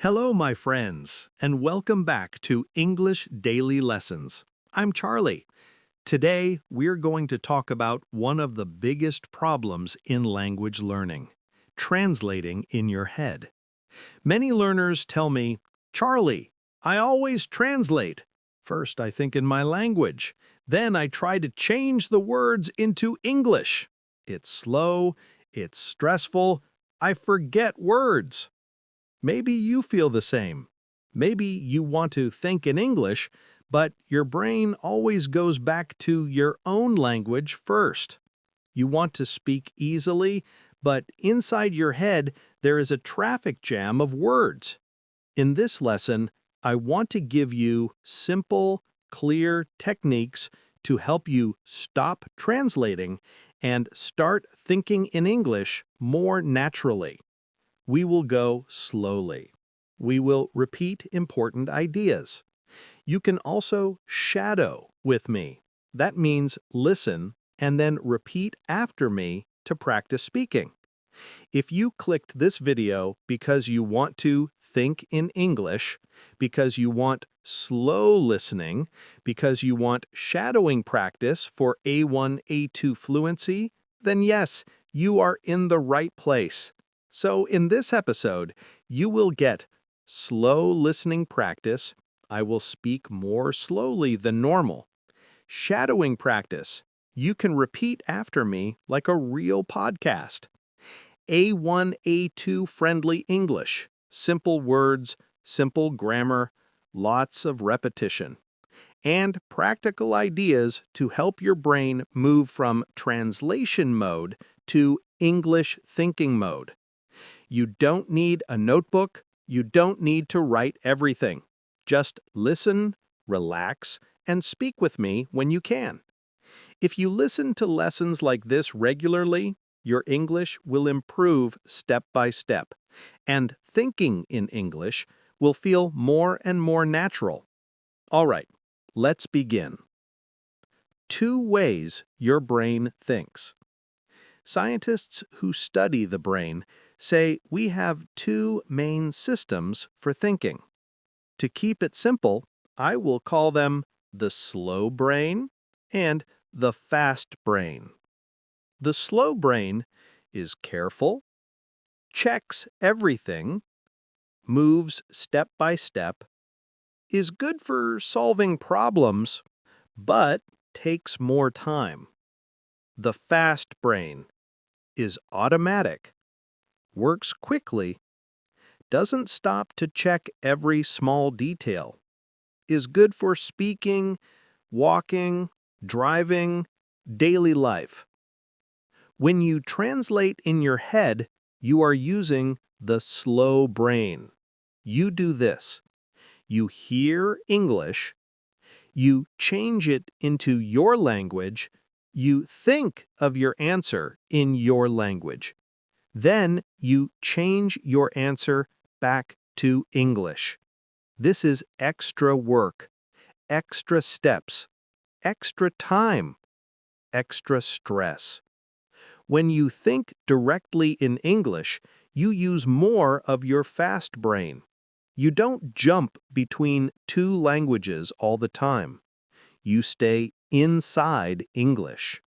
Hello, my friends, and welcome back to English Daily Lessons. I'm Charlie. Today, we're going to talk about one of the biggest problems in language learning, translating in your head. Many learners tell me, Charlie, I always translate. First, I think in my language. Then I try to change the words into English. It's slow, it's stressful, I forget words. Maybe you feel the same. Maybe you want to think in English, but your brain always goes back to your own language first. You want to speak easily, but inside your head there is a traffic jam of words. In this lesson, I want to give you simple, clear techniques to help you stop translating and start thinking in English more naturally. We will go slowly. We will repeat important ideas. You can also shadow with me. That means listen and then repeat after me to practice speaking. If you clicked this video because you want to think in English, because you want slow listening, because you want shadowing practice for A1-A2 fluency, then yes, you are in the right place. So in this episode, you will get slow listening practice. I will speak more slowly than normal. Shadowing practice. You can repeat after me like a real podcast. A1-A2 friendly English. Simple words, simple grammar, lots of repetition. And practical ideas to help your brain move from translation mode to English thinking mode. You don't need a notebook. You don't need to write everything. Just listen, relax, and speak with me when you can. If you listen to lessons like this regularly, your English will improve step by step, and thinking in English will feel more and more natural. All right, let's begin. 2 ways your brain thinks. Scientists who study the brain say we have 2 main systems for thinking. To keep it simple, I will call them the slow brain and the fast brain. The slow brain is careful, checks everything, moves step by step, is good for solving problems, but takes more time. The fast brain is automatic, works quickly, doesn't stop to check every small detail, is good for speaking, walking, driving, daily life. When you translate in your head, you are using the slow brain. You do this. You hear English, you change it into your language, you think of your answer in your language. Then you change your answer back to English. This is extra work, extra steps, extra time, extra stress. When you think directly in English, you use more of your fast brain. You don't jump between 2 languages all the time. You stay inside English.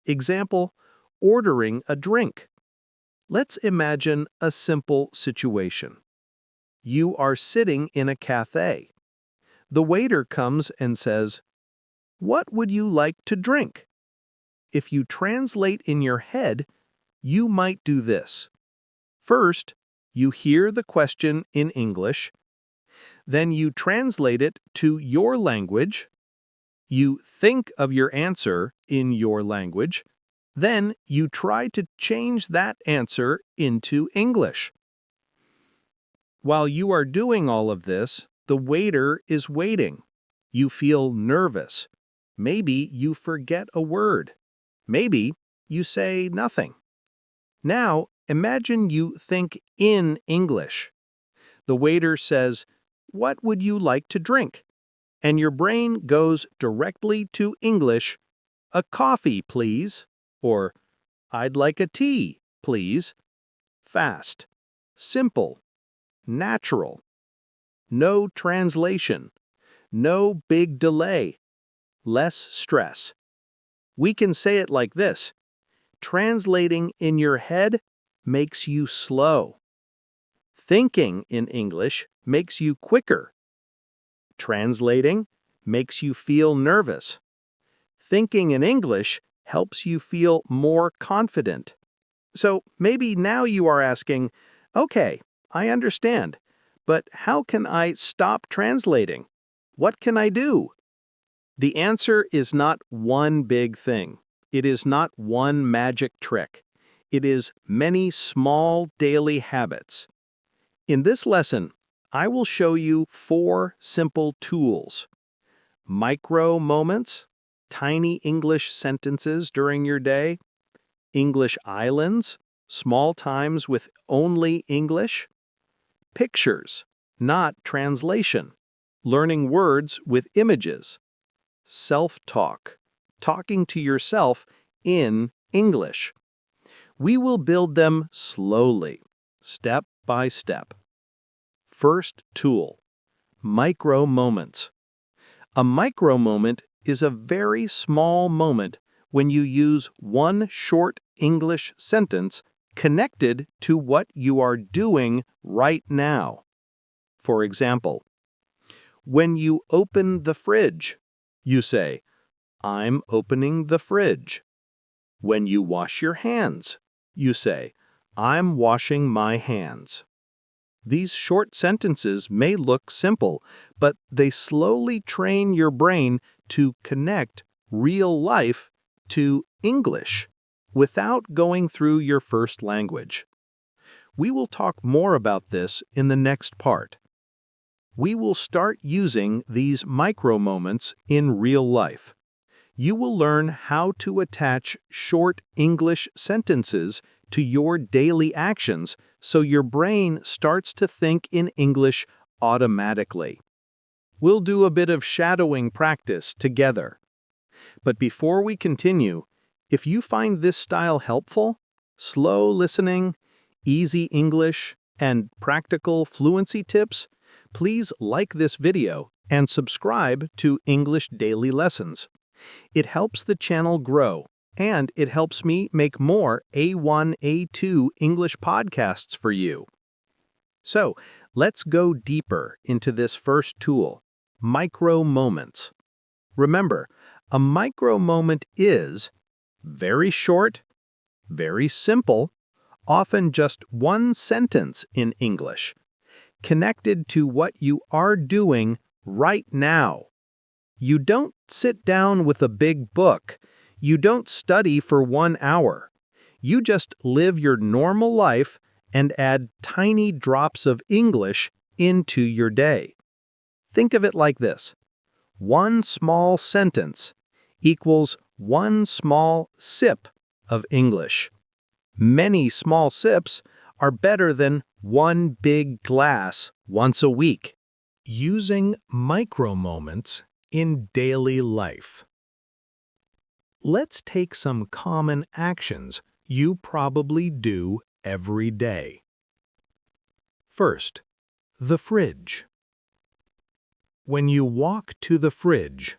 Example, ordering a drink. Let's imagine a simple situation. You are sitting in a cafe. The waiter comes and says, "What would you like to drink?" If you translate in your head, you might do this. First, you hear the question in English, then you translate it to your language, you think of your answer in your language, then you try to change that answer into English. While you are doing all of this, the waiter is waiting. You feel nervous. Maybe you forget a word. Maybe you say nothing. Now, imagine you think in English. The waiter says, "What would you like to drink?" And your brain goes directly to English, "A coffee, please," or "I'd like a tea, please." Fast, simple, natural. No translation. No big delay. Less stress. We can say it like this: translating in your head makes you slow. Thinking in English makes you quicker. Translating makes you feel nervous. Thinking in English helps you feel more confident. So maybe now you are asking, okay, I understand, but how can I stop translating? What can I do? The answer is not one big thing. It is not one magic trick. It is many small daily habits. In this lesson, I will show you 4 simple tools: micro moments, tiny English sentences during your day; English islands, small times with only English; pictures, not translation, learning words with images; self-talk, talking to yourself in English. We will build them slowly, step by step. First tool: micro moments. A micro moment is a very small moment when you use one short English sentence connected to what you are doing right now. For example, when you open the fridge, you say, "I'm opening the fridge." When you wash your hands, you say, "I'm washing my hands." These short sentences may look simple, but they slowly train your brain to connect real life to English without going through your first language. We will talk more about this in the next part. We will start using these micro moments in real life. You will learn how to attach short English sentences to your daily actions so your brain starts to think in English automatically. We'll do a bit of shadowing practice together. But before we continue, if you find this style helpful, slow listening, easy English, and practical fluency tips, please like this video and subscribe to English Daily Lessons. It helps the channel grow, and it helps me make more A1-A2 English podcasts for you. So, let's go deeper into this first tool, micro moments. Remember, a micro moment is very short, very simple, often just one sentence in English, connected to what you are doing right now. You don't sit down with a big book. You don't study for 1 hour. You just live your normal life and add tiny drops of English into your day. Think of it like this: one small sentence equals one small sip of English. Many small sips are better than one big glass once a week. Using micro moments in daily life. Let's take some common actions you probably do every day. First, the fridge. When you walk to the fridge,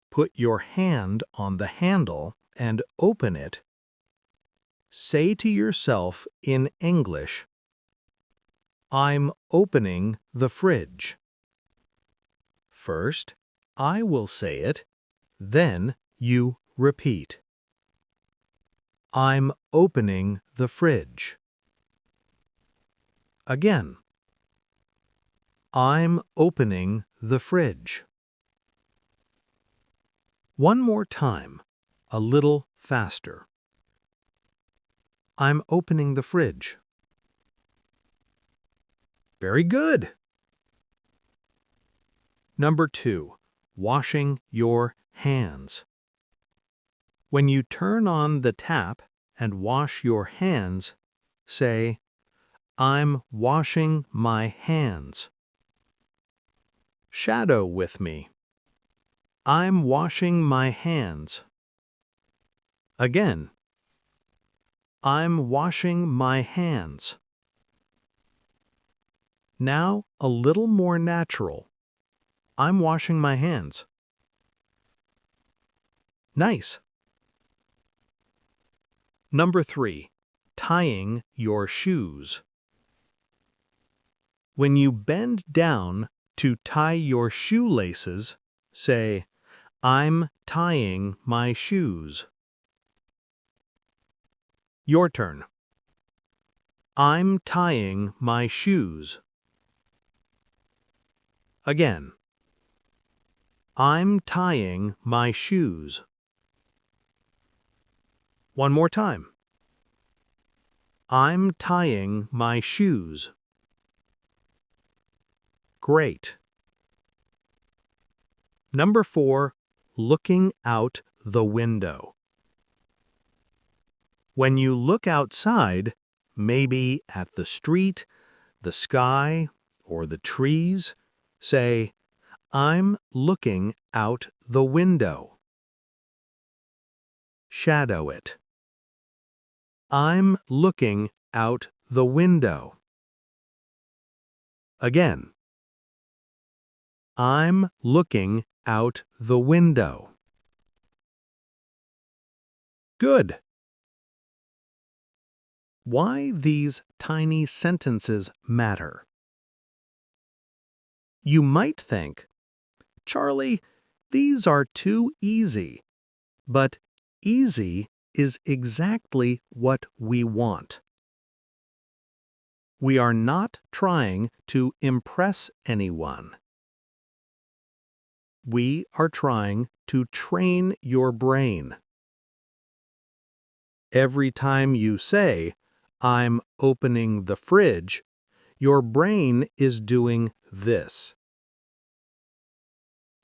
put your hand on the handle and open it. Say to yourself in English, "I'm opening the fridge." First, I will say it, then you repeat. I'm opening the fridge. Again. I'm opening the fridge. One more time, a little faster. I'm opening the fridge. Very good. Number 2, washing your hands. When you turn on the tap and wash your hands, say, "I'm washing my hands." Shadow with me. I'm washing my hands. Again. I'm washing my hands. Now a little more natural. I'm washing my hands. Nice. Number 3. Tying your shoes. When you bend down to tie your shoelaces, say, I'm tying my shoes. Your turn. I'm tying my shoes. Again. I'm tying my shoes. One more time. I'm tying my shoes. Great. Number 4, looking out the window. When you look outside, maybe at the street, the sky, or the trees, say, I'm looking out the window. Shadow it. I'm looking out the window. Again. I'm looking out the window. Good. Why these tiny sentences matter. You might think, Charlie, these are too easy. But easy is exactly what we want. We are not trying to impress anyone. We are trying to train your brain. Every time you say, I'm opening the fridge, your brain is doing this.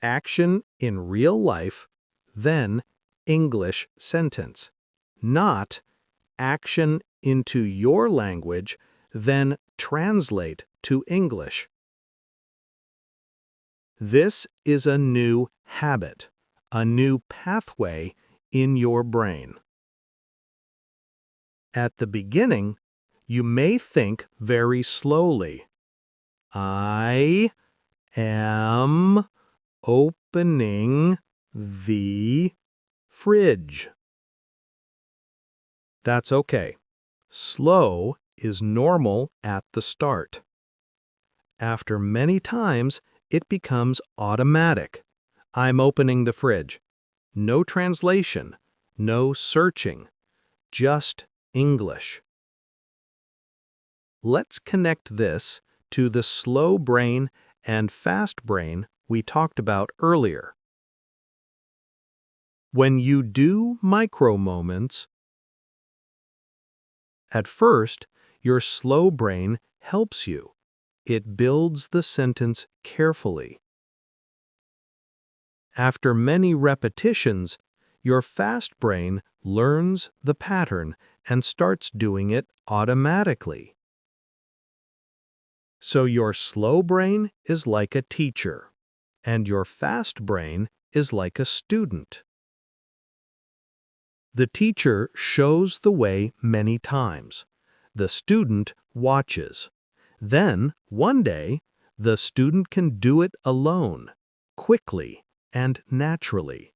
Action in real life, then English sentence. Not action into your language, then translate to English. This is a new habit, a new pathway in your brain. At the beginning, you may think very slowly. I am opening the fridge. That's okay. Slow is normal at the start. After many times, it becomes automatic. I'm opening the fridge. No translation, no searching, just English. Let's connect this to the slow brain and fast brain we talked about earlier. When you do micro moments, at first, your slow brain helps you. It builds the sentence carefully. After many repetitions, your fast brain learns the pattern and starts doing it automatically. So your slow brain is like a teacher, and your fast brain is like a student. The teacher shows the way many times. The student watches. Then, one day, the student can do it alone, quickly and naturally.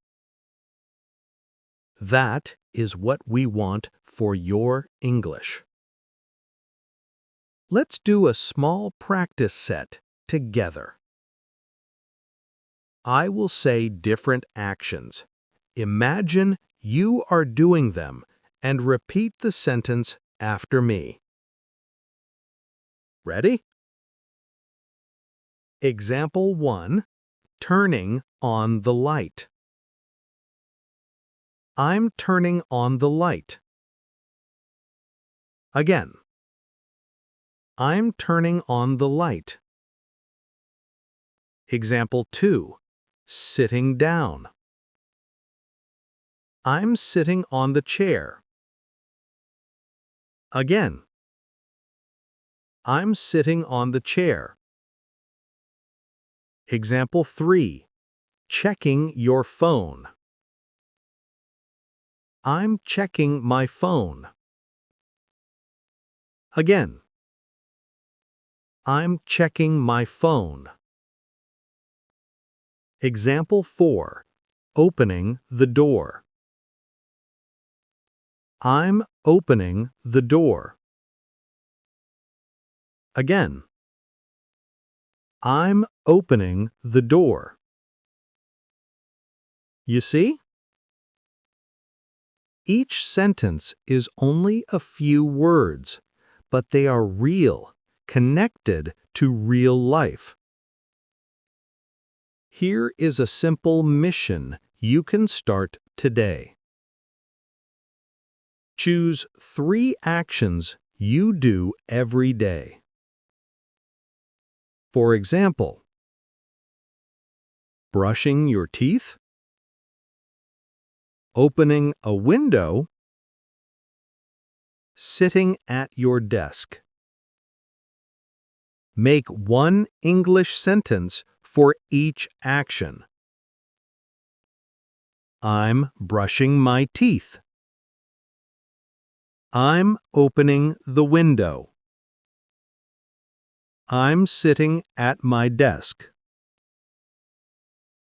That is what we want for your English. Let's do a small practice set together. I will say different actions. Imagine you are doing them and repeat the sentence after me. Ready? Example 1. Turning on the light. I'm turning on the light. Again. I'm turning on the light. Example 2. Sitting down. I'm sitting on the chair. Again. I'm sitting on the chair. Example 3. Checking your phone. I'm checking my phone. Again. I'm checking my phone. Example 4. Opening the door. I'm opening the door. Again. I'm opening the door. You see? Each sentence is only a few words, but they are real, connected to real life. Here is a simple mission you can start today. Choose 3 actions you do every day. For example, brushing your teeth, opening a window, sitting at your desk. Make one English sentence for each action. I'm brushing my teeth. I'm opening the window. I'm sitting at my desk.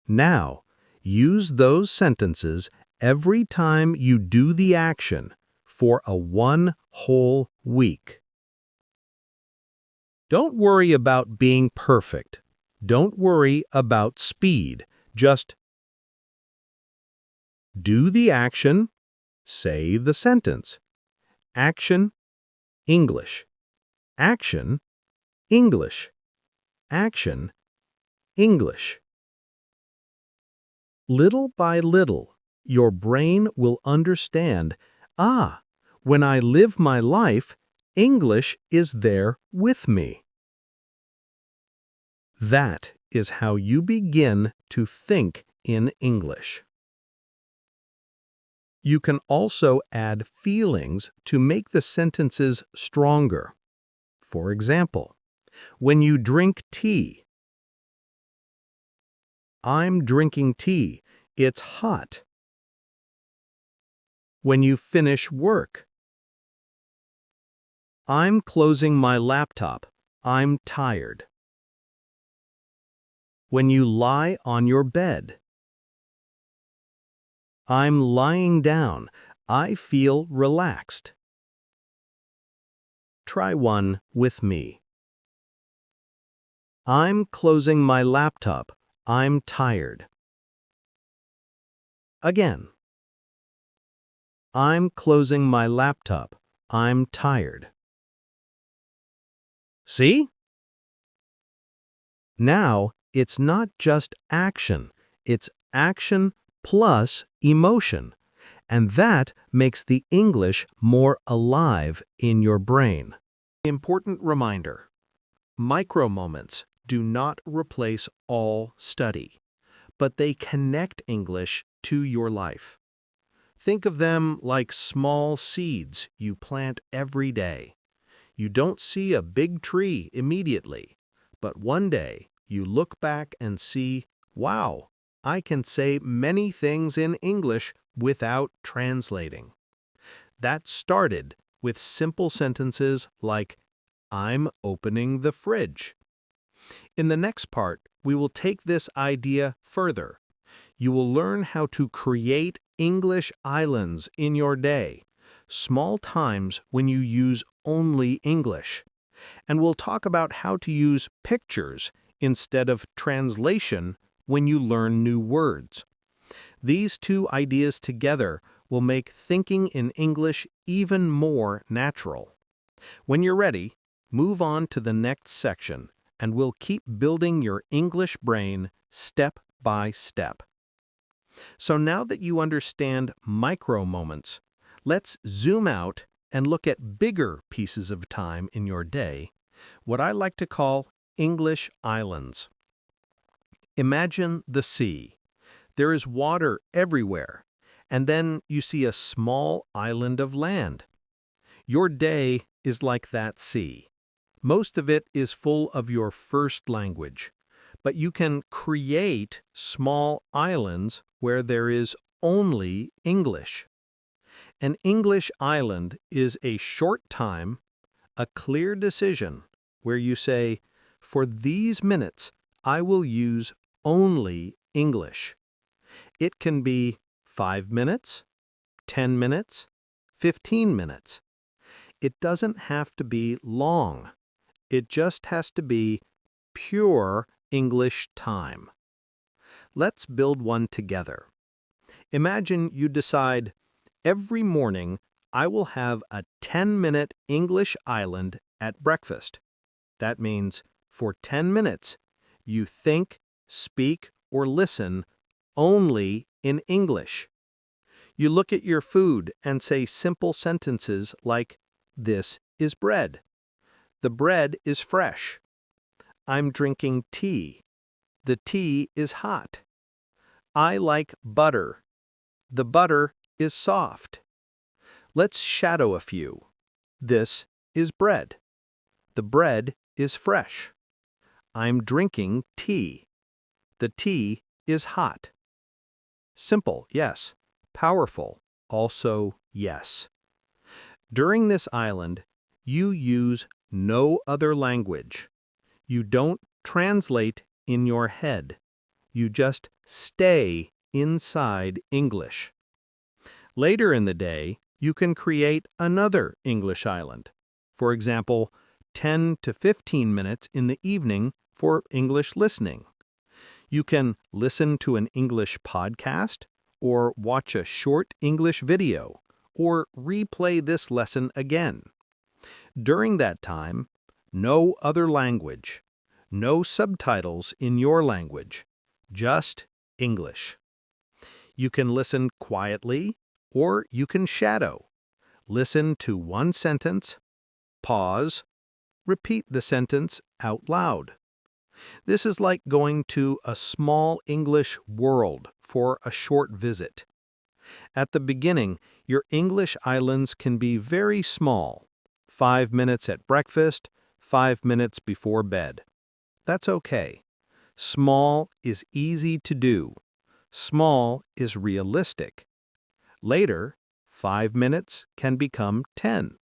Now, use those sentences every time you do the action for one whole week. Don't worry about being perfect. Don't worry about speed. Just do the action, say the sentence. Action, English. Action, English. Action, English. Little by little, your brain will understand, when I live my life, English is there with me. That is how you begin to think in English. You can also add feelings to make the sentences stronger. For example, when you drink tea, I'm drinking tea. It's hot. When you finish work, I'm closing my laptop. I'm tired. When you lie on your bed, I'm lying down. I feel relaxed. Try one with me. I'm closing my laptop. I'm tired. Again. I'm closing my laptop. I'm tired. See? Now, it's not just action. It's action plus emotion. And that makes the English more alive in your brain. Important reminder. Micro-moments do not replace all study, but they connect English to your life. Think of them like small seeds you plant every day. You don't see a big tree immediately, but one day you look back and see, wow, I can say many things in English without translating. That started with simple sentences like, I'm opening the fridge. In the next part, we will take this idea further. You will learn how to create English islands in your day, small times when you use only English. And we'll talk about how to use pictures instead of translation when you learn new words. These 2 ideas together will make thinking in English even more natural. When you're ready, move on to the next section, and we'll keep building your English brain step by step. So now that you understand micro-moments, let's zoom out and look at bigger pieces of time in your day, what I like to call English islands. Imagine the sea. There is water everywhere, and then you see a small island of land. Your day is like that sea. Most of it is full of your first language, but you can create small islands where there is only English. An English island is a short time, a clear decision, where you say, "For these minutes, I will use only English." It can be 5 minutes, 10 minutes, 15 minutes. It doesn't have to be long. It just has to be pure English time. Let's build one together. Imagine you decide, every morning I will have a 10-minute English island at breakfast. That means for 10 minutes, you think, speak, or listen only in English. You look at your food and say simple sentences like, "This is bread." "The bread is fresh." "I'm drinking tea." "The tea is hot." "I like butter." "The butter is soft." Let's shadow a few. "This is bread." "The bread is fresh." "I'm drinking tea." "The tea is hot." Simple, yes. Powerful, also yes. During this island, you use no other language. You don't translate in your head. You just stay inside English. Later in the day, you can create another English island. For example, 10 to 15 minutes in the evening for English listening. You can listen to an English podcast, or watch a short English video, or replay this lesson again. During that time, no other language, no subtitles in your language, just English. You can listen quietly, or you can shadow. Listen to one sentence, pause, repeat the sentence out loud. This is like going to a small English world for a short visit. At the beginning, your English islands can be very small. 5 minutes at breakfast, 5 minutes before bed. That's okay. Small is easy to do. Small is realistic. Later, 5 minutes can become 10.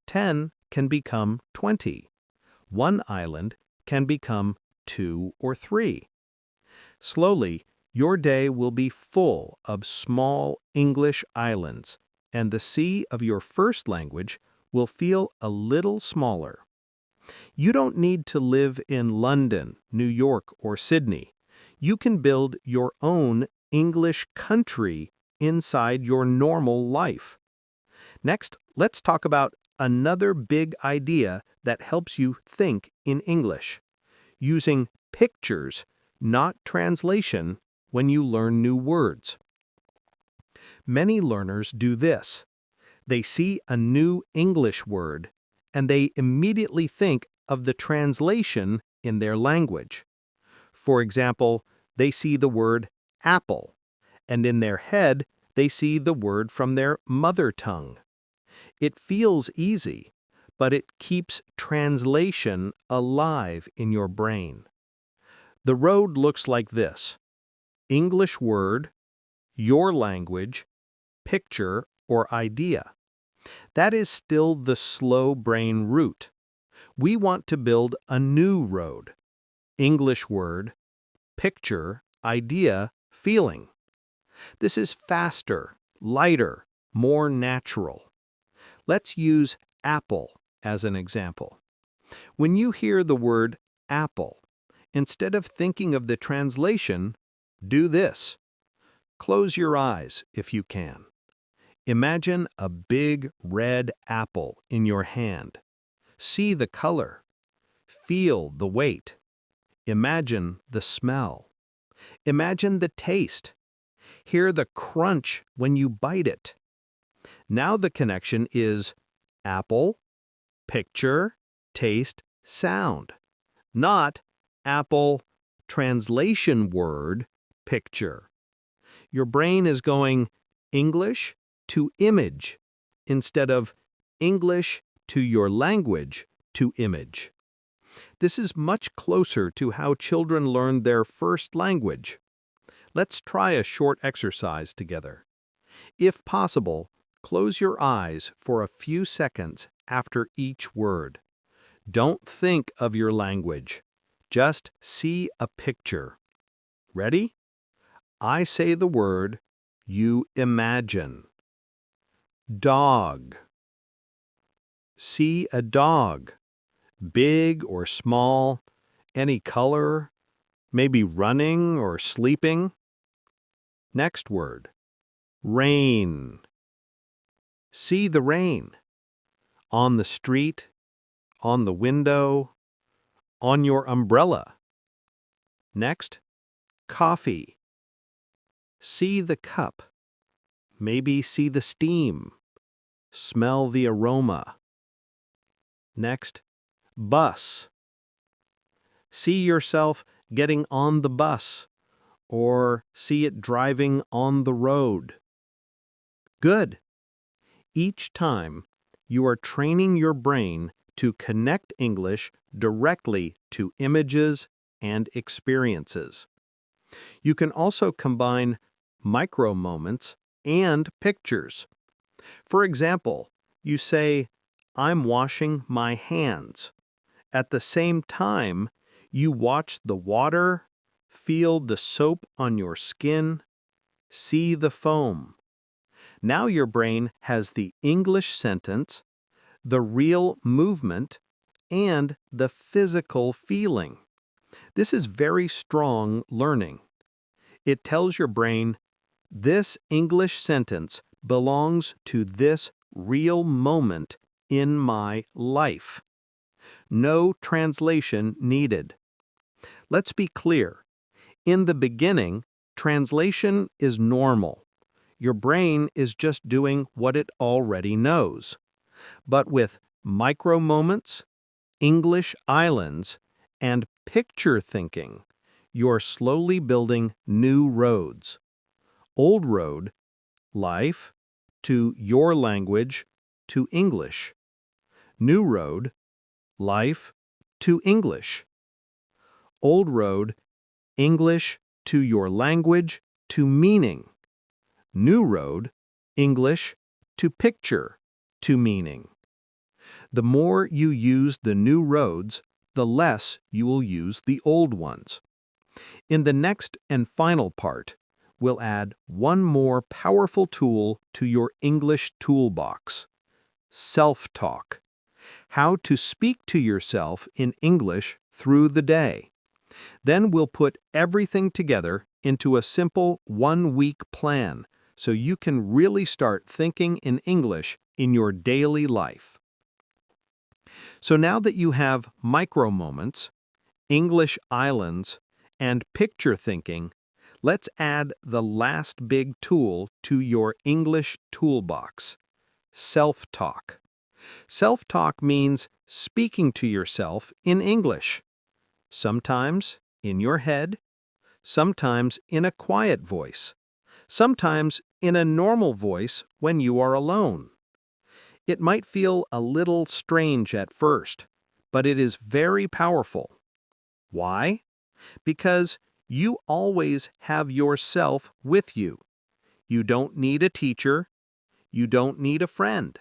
10 can become 20. One island can become 2 or 3. Slowly, your day will be full of small English islands, and the sea of your first language will feel a little smaller. You don't need to live in London, New York, or Sydney. You can build your own English country inside your normal life. Next, let's talk about another big idea that helps you think in English: using pictures, not translation, when you learn new words. Many learners do this. They see a new English word, and they immediately think of the translation in their language. For example, they see the word apple, and in their head, they see the word from their mother tongue. It feels easy, but it keeps translation alive in your brain. The road looks like this: English word, your language, picture or idea. That is still the slow brain route. We want to build a new road: English word, picture, idea, feeling. This is faster, lighter, more natural. Let's use apple as an example. When you hear the word apple, instead of thinking of the translation, do this. Close your eyes if you can. Imagine a big red apple in your hand. See the color. Feel the weight. Imagine the smell. Imagine the taste. Hear the crunch when you bite it. Now the connection is apple, picture, taste, sound. Not apple, translation word, picture. Your brain is going English to image instead of English to your language to image. This is much closer to how children learn their first language. Let's try a short exercise together. If possible, close your eyes for a few seconds after each word. Don't think of your language. Just see a picture. Ready? I say the word, you imagine. Dog. See a dog. Big or small, any color, maybe running or sleeping. Next word. Rain. See the rain. On the street, on the window, on your umbrella. Next, coffee. See the cup. Maybe see the steam. Smell the aroma. Next, bus. See yourself getting on the bus, or see it driving on the road. Good. Each time, you are training your brain to connect English directly to images and experiences. You can also combine micro moments and pictures. For example, you say, I'm washing my hands. At the same time, you watch the water, feel the soap on your skin, see the foam. Now your brain has the English sentence, the real movement, and the physical feeling. This is very strong learning. It tells your brain, this English sentence belongs to this real moment in my life. No translation needed. Let's be clear. In the beginning, translation is normal. Your brain is just doing what it already knows. But with micro moments, English islands, and picture thinking, you're slowly building new roads. Old road, life, to your language, to English. New road, life, to English. Old road, English, to your language, to meaning. New road, English, to picture, to meaning. The more you use the new roads, the less you will use the old ones. In the next and final part, we'll add one more powerful tool to your English toolbox: self-talk. How to speak to yourself in English through the day. Then we'll put everything together into a simple one-week plan so you can really start thinking in English in your daily life. So now that you have micro moments, English islands, and picture thinking, let's add the last big tool to your English toolbox: self-talk. Self-talk means speaking to yourself in English. Sometimes in your head, sometimes in a quiet voice, sometimes in a normal voice when you are alone. It might feel a little strange at first, but it is very powerful. Why? Because you always have yourself with you. You don't need a teacher. You don't need a friend.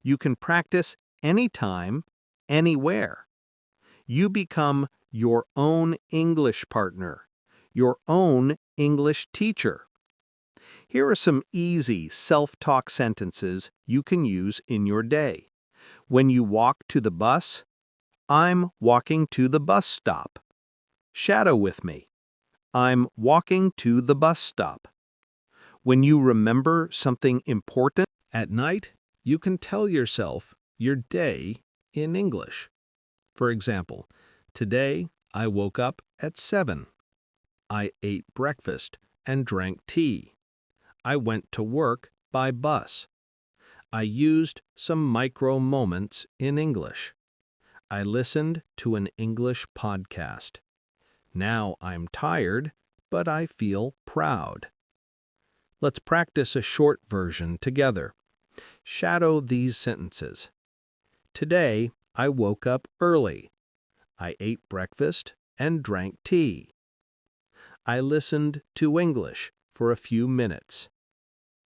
You can practice anytime, anywhere. You become your own English partner, your own English teacher. Here are some easy self-talk sentences you can use in your day. When you walk to the bus, I'm walking to the bus stop. Shadow with me. I'm walking to the bus stop. When you remember something important at night, you can tell yourself your day in English. For example, today I woke up at 7. I ate breakfast and drank tea. I went to work by bus. I used some micro moments in English. I listened to an English podcast. Now I'm tired, but I feel proud. Let's practice a short version together. Shadow these sentences. Today, I woke up early. I ate breakfast and drank tea. I listened to English for a few minutes.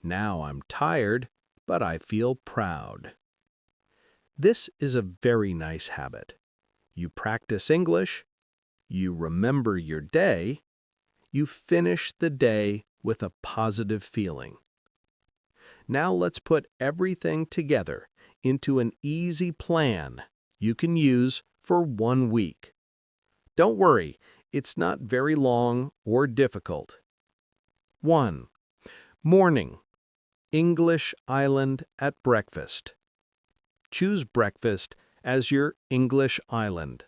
Now I'm tired, but I feel proud. This is a very nice habit. You practice English, you remember your day, you finish the day with a positive feeling. Now let's put everything together into an easy plan you can use for 1 week. Don't worry, it's not very long or difficult. 1. Morning. English island at breakfast. Choose breakfast as your English island.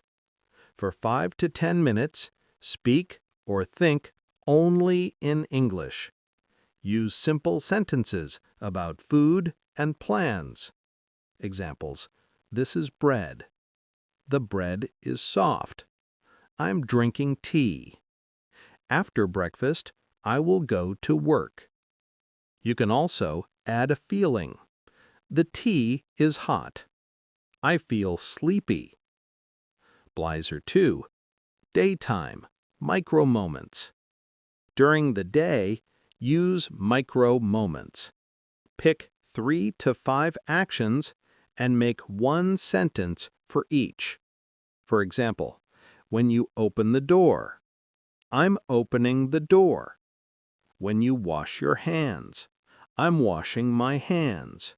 For 5 to 10 minutes, speak or think only in English. Use simple sentences about food and plans. Examples: this is bread. The bread is soft. I'm drinking tea. After breakfast, I will go to work. You can also add a feeling. The tea is hot. I feel sleepy. Blizer 2. Daytime, micro moments. During the day, use micro moments. Pick 3 to 5 actions and make 1 sentence for each. For example, when you open the door, I'm opening the door. When you wash your hands, I'm washing my hands.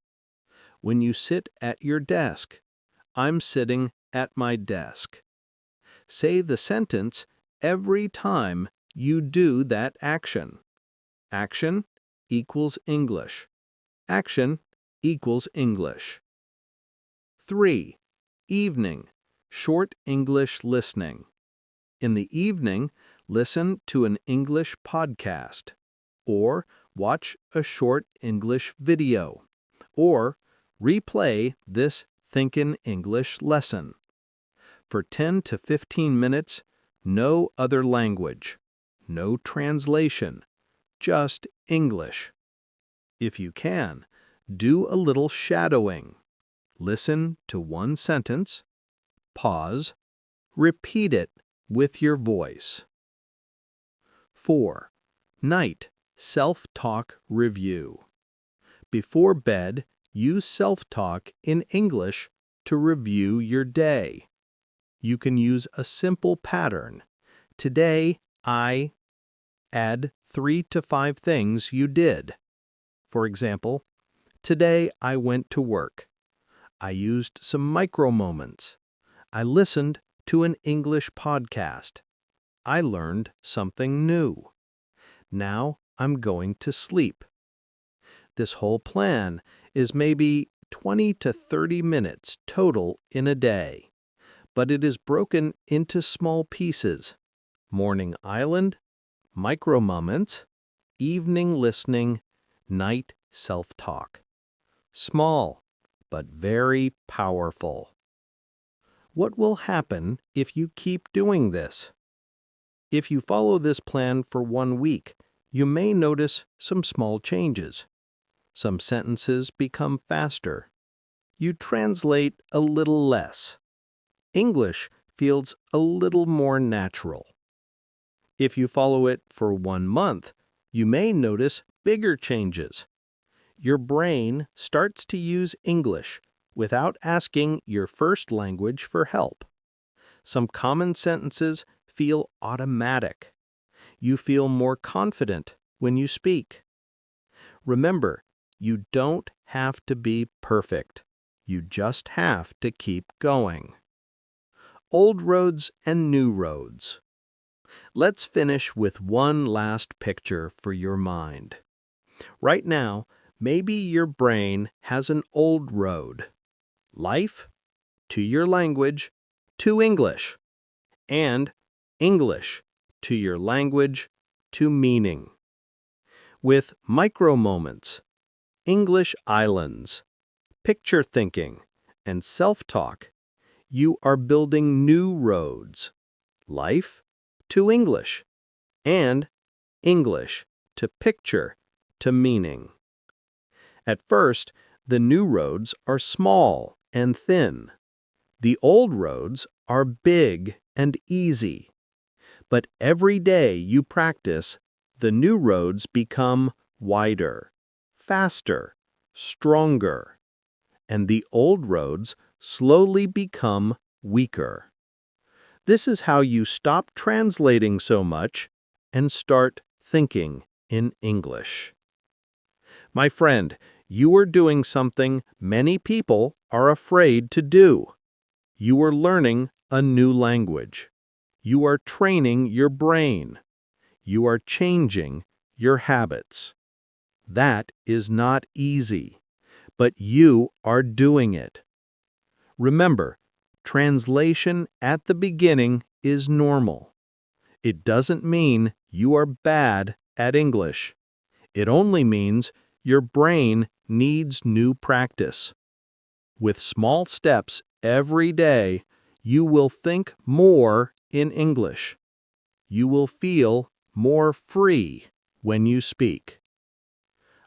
When you sit at your desk, I'm sitting at my desk. Say the sentence every time you do that action. Action equals English. Action equals English. 3. Evening, short English listening. In the evening, listen to an English podcast, or watch a short English video, or replay this Thinkin' English lesson. For 10 to 15 minutes, no other language, no translation, just English. If you can, do a little shadowing. Listen to 1 sentence, pause, repeat it with your voice. 4. Night self-talk review. Before bed, use self-talk in English to review your day. You can use a simple pattern. Today, I add 3 to 5 things you did. For example, today I went to work. I used some micro moments. I listened to an English podcast. I learned something new. Now I'm going to sleep. This whole plan is maybe 20 to 30 minutes total in a day, but it is broken into small pieces: morning island, micro moments, evening listening, night self-talk. Small, but very powerful. What will happen if you keep doing this? If you follow this plan for 1 week, you may notice some small changes. Some sentences become faster. You translate a little less. English feels a little more natural. If you follow it for 1 month, you may notice bigger changes. Your brain starts to use English without asking your first language for help. Some common sentences feel automatic. You feel more confident when you speak. Remember, you don't have to be perfect. You just have to keep going. Old roads and new roads. Let's finish with one last picture for your mind. Right now, maybe your brain has an old road. Life, to your language, to English. And English, to your language, to meaning. With micro moments, English islands, picture thinking, and self-talk, you are building new roads. Life to English, and English to picture, to meaning. At first, the new roads are small and thin. The old roads are big and easy. But every day you practice, the new roads become wider, faster, stronger, and the old roads slowly become weaker. This is how you stop translating so much and start thinking in English. My friend, you are doing something many people are afraid to do. You are learning a new language. You are training your brain. You are changing your habits. That is not easy, but you are doing it. Remember, translation at the beginning is normal. It doesn't mean you are bad at English. It only means your brain needs new practice. With small steps every day, you will think more in English. You will feel more free when you speak.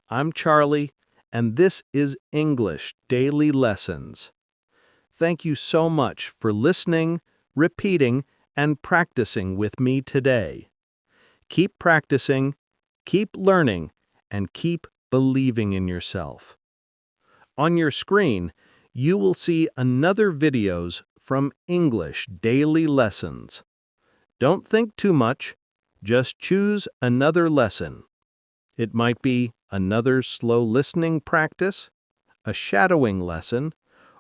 I'm Charlie, and this is English Daily Lessons. Thank you so much for listening, repeating, and practicing with me today. Keep practicing, keep learning, and keep believing in yourself. On your screen, you will see another videos from English Daily Lessons. Don't think too much, just choose another lesson. It might be another slow listening practice, a shadowing lesson,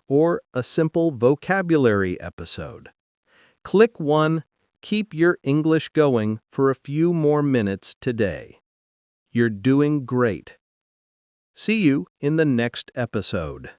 or a simple vocabulary episode. Click one, keep your English going for a few more minutes today. You're doing great. See you in the next episode.